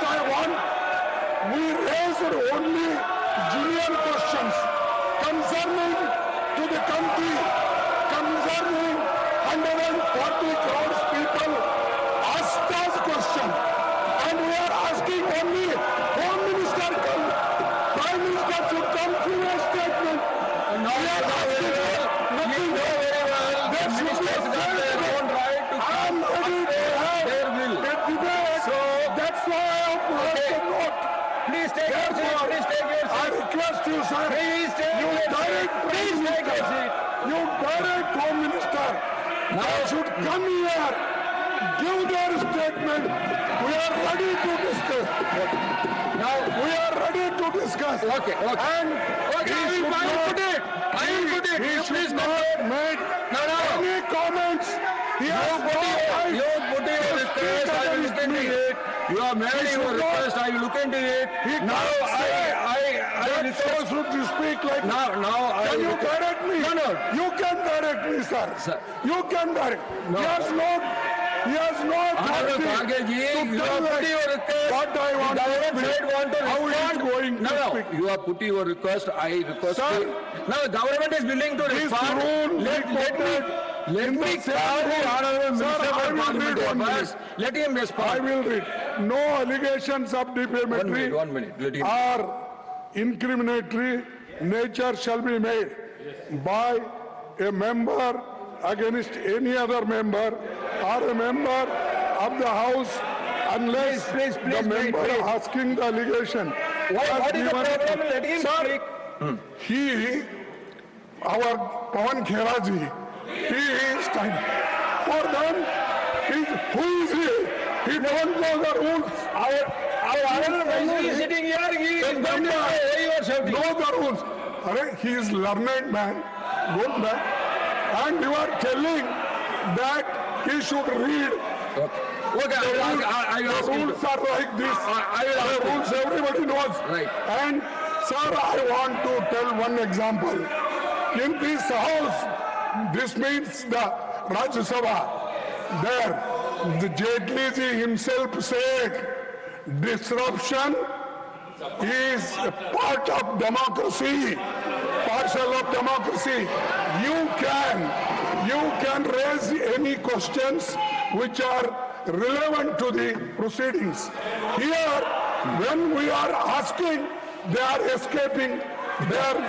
First I want, we raised only genuine questions concerning to the country, concerning 140 crores people asked us question. And we are asking only Home Minister come, Prime Minister should come to a statement. We are asking nothing. There should be a statement. I am ready to have a debate. So that's why I have brought the note. Please take your seat. Please take your I seat. request you, sir. Please take You your direct seat. Please Prime take your Minister. seat. You direct Home Minister. Now should come here, give their statement. We are ready to discuss. Now we are ready to discuss. Okay, okay. And Okay, I will put it. I will put it. He You should please not make No. any comments. He has no right You put your to request. speak I will against look into me. it. You have made He your should not- request. I will look into it. He Now can't say I that so request. should you speak like Now I Can you request- direct me? No. You can direct me, sir. Sir. You can direct. No. He has no Honorable authority Khargeji, to you tell have put us your request. what I want The to government speak. side want to How it is respond. going to No, speak. you have put your request. I request. Sir. Now government is willing to This respond. rule Let me in the same call the rule. honorable Sir, minister I for will parliament read one affairs. Let him I respond. will read. No allegations of defamatory 1 minute. Let him. or incriminatory nature shall be made by a member against any other member or a member of the House unless Please, the wait, member wait. asking the allegation What has is the given- problem? Let him Sir, speak. he, our Pawan Kheraji, he is kind. For them, who is he? He don't know the rules. Our honorable minister is sitting here. He is going to say you are shouting. Know the rules. He is learned man, good man, and you are telling that he should read. Okay, The rules, I will ask the him. rules are like this. I will ask The him. rules everybody knows. Right. And sir, I want to tell one example. In this house, this means the Rajya Sabha. There, the Jaitley ji himself said, disruption is a part of democracy, partial of democracy. You can raise any questions which are relevant to the proceedings. Here, when we are asking, they are escaping. They are.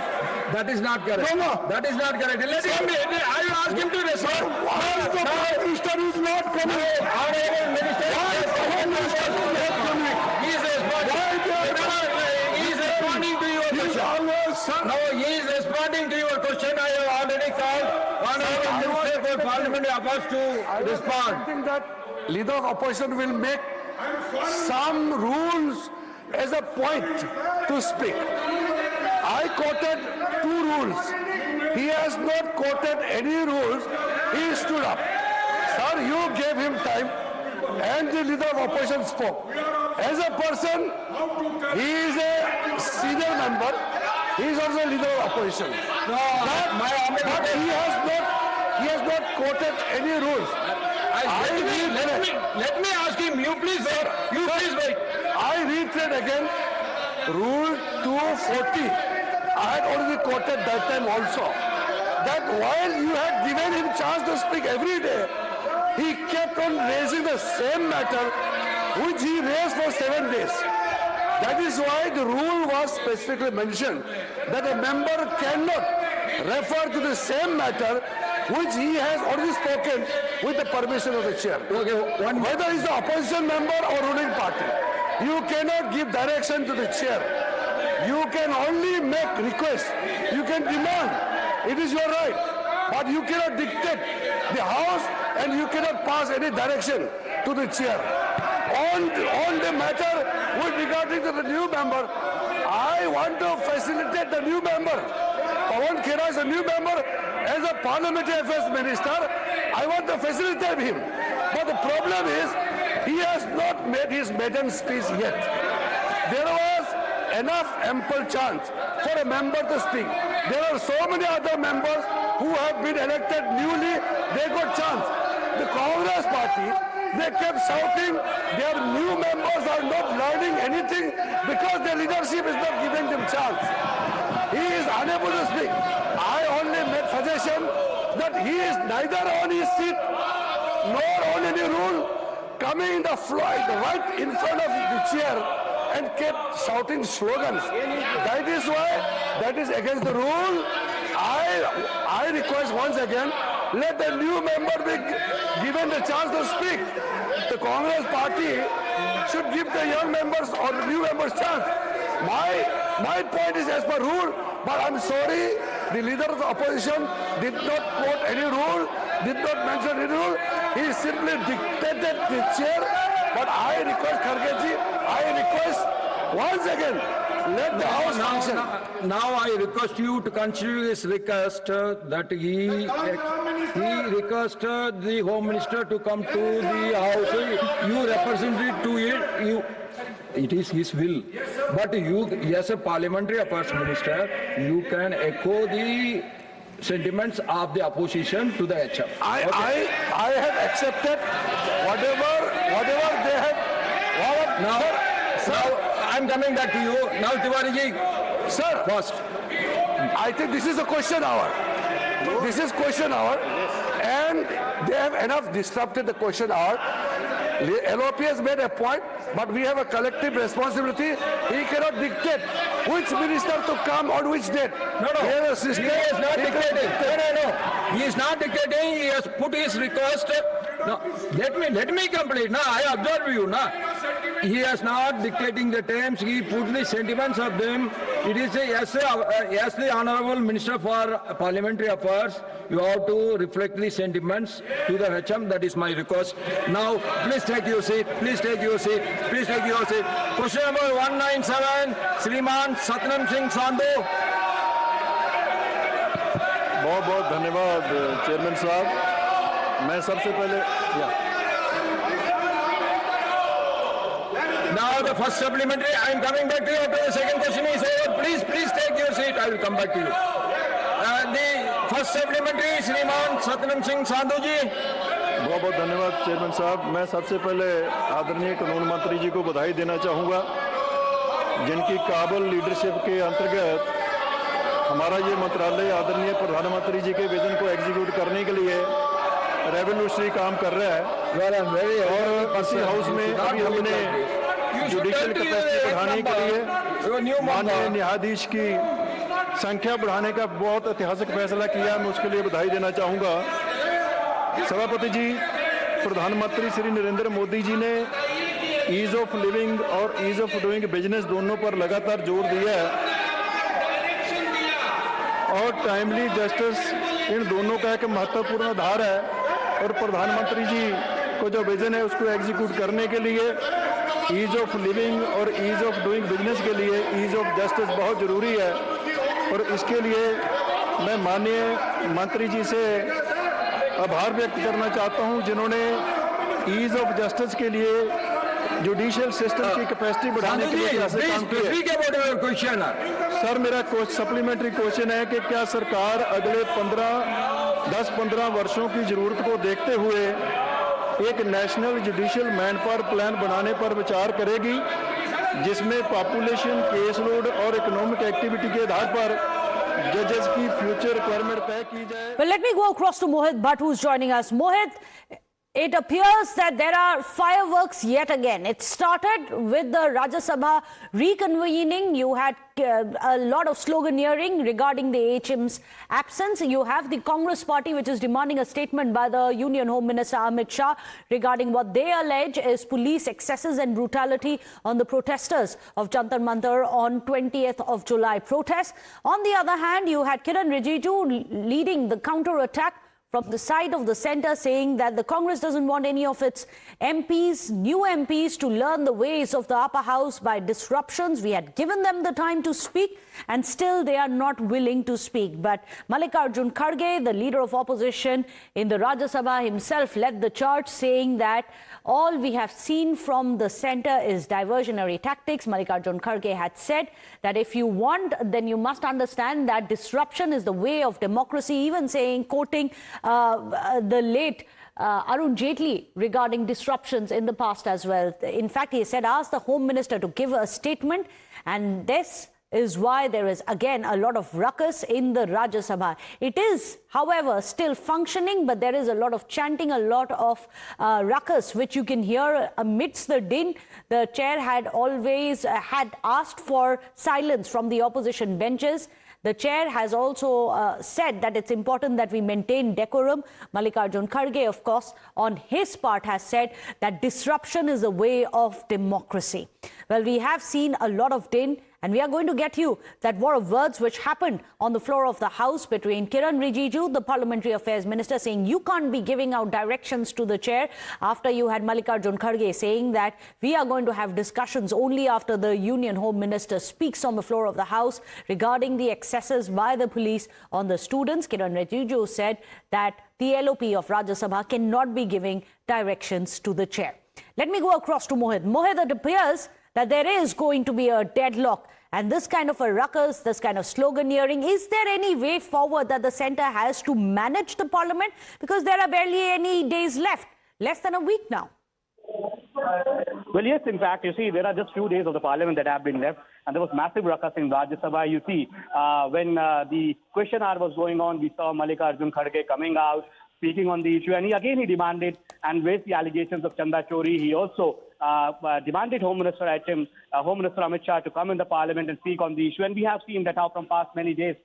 That is not correct. No. That is not correct. Let him be. I will ask him to respond. Why is the Prime Minister is not coming? Honorable minister. Why is the Home Minister is not coming? He is responding. Why they are He is responding to your He is question. always, sir. No, he is responding to your question. I have already called Honorable Minister for Parliamentary Affairs to respond. I think that leader of opposition will make some rules as a point to speak. I quoted 2 rules. He has not quoted any rules. He stood up. Sir, you gave him time and the leader of opposition spoke. As a person, he is a senior member. He is also a leader of opposition. But he has not quoted any rules. Let me ask him. You please wait. You please wait. I reiterate again, Rule 240. I had already quoted that time also. That while you had given him chance to speak every day, he kept on raising the same matter which he raised for 7 days. That is why the rule was specifically mentioned that a member cannot refer to the same matter which he has already spoken with the permission of the chair. Okay, Whether he's the opposition member or ruling party, you cannot give direction to the chair. You can only make requests. You can demand. It is your right. But you cannot dictate the house and you cannot pass any direction to the chair. On the matter with regarding to the new member, I want to facilitate the new member. Pawan Khera is a new member. As a parliamentary affairs minister, I want to facilitate him. But the problem is, he has not made his maiden speech yet. There was enough ample chance for a member to speak. There are so many other members who have been elected newly, they got chance. The Congress party, they kept shouting their new members are not learning anything because the leadership is not giving them chance. He is unable to speak. I only made suggestion that he is neither on his seat nor on any rule, coming in the floor right in front of the chair and kept shouting slogans. That is why, that is against the rule. I request once again, let the new member be given the chance to speak. The Congress party should give the young members or new members chance. My point is as per rule, but I'm sorry, the leader of the opposition did not quote any rule, did not mention any rule. He simply dictated the chair. But I request Khargeji, I request once again, let the House function. Now I request you to consider this request that he requested the Home Minister to come to the House. You represented to it. It is his will. But you, as a parliamentary affairs minister, you can echo the sentiments of the opposition to the HM. I have accepted whatever they have. Now I'm coming back to you. Now Tiwari ji, Sir, first. I think this is a question hour. This is question hour, and they have enough disrupted the question hour. LOP has made a point, but we have a collective responsibility. He cannot dictate which minister to come on which date. No. We have a system. He is not dictating. No. He is not dictating. He has put his request. No. Let me complete. No, I observe you. No. He has not dictating the terms. He put the sentiments of them. It is as the Honorable Minister for Parliamentary Affairs, you have to reflect the sentiments to the HM. That is my request. Now, please take your seat. Please take your seat. Please take your seat. Question number 197, Shriman Satnam Singh Sandhu. बहुत बहुत धन्यवाद chairman साहब। मैं सबसे पहले Now the first supplementary, I am coming back to you after the second question is over. Please take your seat. I will come back to you. The first supplementary, Shriman Satnam Singh Sandhu ji. बहुत बहुत धन्यवाद chairman साहब। मैं सबसे पहले आदरणीय कानून मंत्री जी को बधाई देना चाहूँगा, जिनकी काबिल लीडरशिप के अंतर्गत हमारा ये मंत्रालय आदरणीय प्रधानमंत्री जी के विजन को एग्जीक्यूट करने के लिए रेवोल्यूशनरी काम कर रहा है। और इसी हाउस में अभी हमने जुडिशियल कैपेसिटी बढ़ाने के लिए माननीय न्यायाधीश की संख्या बढ़ाने का बहुत ऐतिहासिक फैसला किया। मैं उसके लिए बधाई देना चाहूँगा। सभापति जी, प्रधानमंत्री श्री नरेंद्र मोदी जी ने ईज ऑफ लिविंग और ईज ऑफ डूइंग बिजनेस दोनों पर लगातार जोर दिया है और टाइमली जस्टिस इन दोनों का एक महत्वपूर्ण आधार है। और प्रधानमंत्री जी को जो विजन है उसको एग्जीक्यूट करने के लिए ईज ऑफ लिविंग और ईज ऑफ डूइंग बिजनेस के लिए ईज ऑफ जस्टिस बहुत ज़रूरी है। और इसके लिए मैं माननीय मंत्री जी से आभार व्यक्त करना चाहता हूं, जिन्होंने ईज ऑफ जस्टिस के लिए जुडिशियल सिस्टम की कैपेसिटी बढ़ाने के लिए ऐसे काम किए। सर, मेरा सप्लीमेंट्री क्वेश्चन है कि क्या सरकार अगले 10-15 वर्षों की जरूरत को देखते हुए एक national judicial man power plan बनाने पर विचार करेगी, जिसमें पॉपुलेशन, केस लोड और इकोनॉमिक एक्टिविटी के आधार पर जजेस की फ्यूचर रिक्वायरमेंट तय की जाए। Well, let me go across to Mohit Bhatt, who's joining us. Mohit, it appears that there are fireworks yet again. It started with the Rajya Sabha reconvening. You had a lot of sloganeering regarding the HM's absence. You have the Congress party, which is demanding a statement by the Union Home Minister Amit Shah regarding what they allege is police excesses and brutality on the protesters of Jantar Mantar on 20th of July protest. On the other hand, you had Kiran Rijiju leading the counter-attack from the side of the centre, saying that the Congress doesn't want any of its MPs, new MPs, to learn the ways of the upper house by disruptions. We had given them the time to speak, and still they are not willing to speak. But Mallikarjun Kharge, the leader of opposition in the Rajya Sabha, himself led the charge, saying that all we have seen from the centre is diversionary tactics. Mallikarjun Kharge had said that if you want, then you must understand that disruption is the way of democracy, even saying, quoting the late Arun Jaitley regarding disruptions in the past as well. In fact, he said, ask the Home Minister to give a statement, and this is why there is again a lot of ruckus in the Rajya Sabha. It is, however, still functioning, but there is a lot of chanting, a lot of ruckus, which you can hear amidst the din. The chair had always had asked for silence from the opposition benches. The chair has also said that it's important that we maintain decorum. Mallikarjun Kharge, of course, on his part has said that disruption is a way of democracy. Well, we have seen a lot of din, and we are going to get you that war of words which happened on the floor of the House between Kiran Rijiju, the Parliamentary Affairs Minister, saying you can't be giving out directions to the chair, after you had Mallikarjun Kharge saying that we are going to have discussions only after the Union Home Minister speaks on the floor of the House regarding the excesses by the police on the students. Kiran Rijiju said that the LOP of Rajya Sabha cannot be giving directions to the chair. Let me go across to Mohit. Mohit, it appears that there is going to be a deadlock, and this kind of a ruckus, this kind of sloganeering, is there any way forward that the centre has to manage the parliament? Because there are barely any days left, less than a week now. Well, yes, in fact, you see, there are just few days of the parliament that have been left, and there was massive ruckus in Rajya Sabha. You see, when the question hour was going on, we saw Mallikarjun Kharge coming out, speaking on the issue, and he demanded and raised the allegations of Chanda Chori. He also demanded Home Minister Amit Shah to come in the parliament and speak on the issue. And we have seen that how from past many days,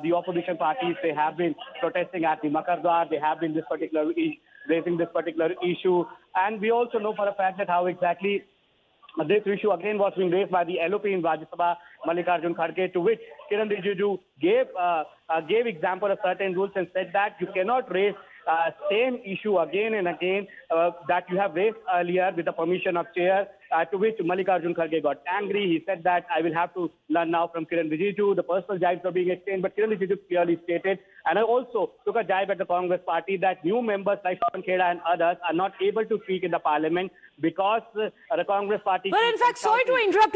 the opposition parties, they have been protesting at the Makardwar. They have been raising this particular issue. And we also know for a fact that how exactly this issue again was being raised by the LOP in Rajya Sabha, Mallikarjun Kharge, to which Kiran Rijiju gave example of certain rules and said that you cannot raise same issue again and again that you have raised earlier with the permission of chair, to which Mallikarjun Kharge got angry. He said that I will have to learn now from Kiran Rijiju. The personal jibes are being exchanged, but Kiran Rijiju clearly stated, and I also took a jibe at the Congress party, that new members like Pawan Kheda and others are not able to speak in the parliament because the Congress party... Well, in fact, sorry to interrupt you.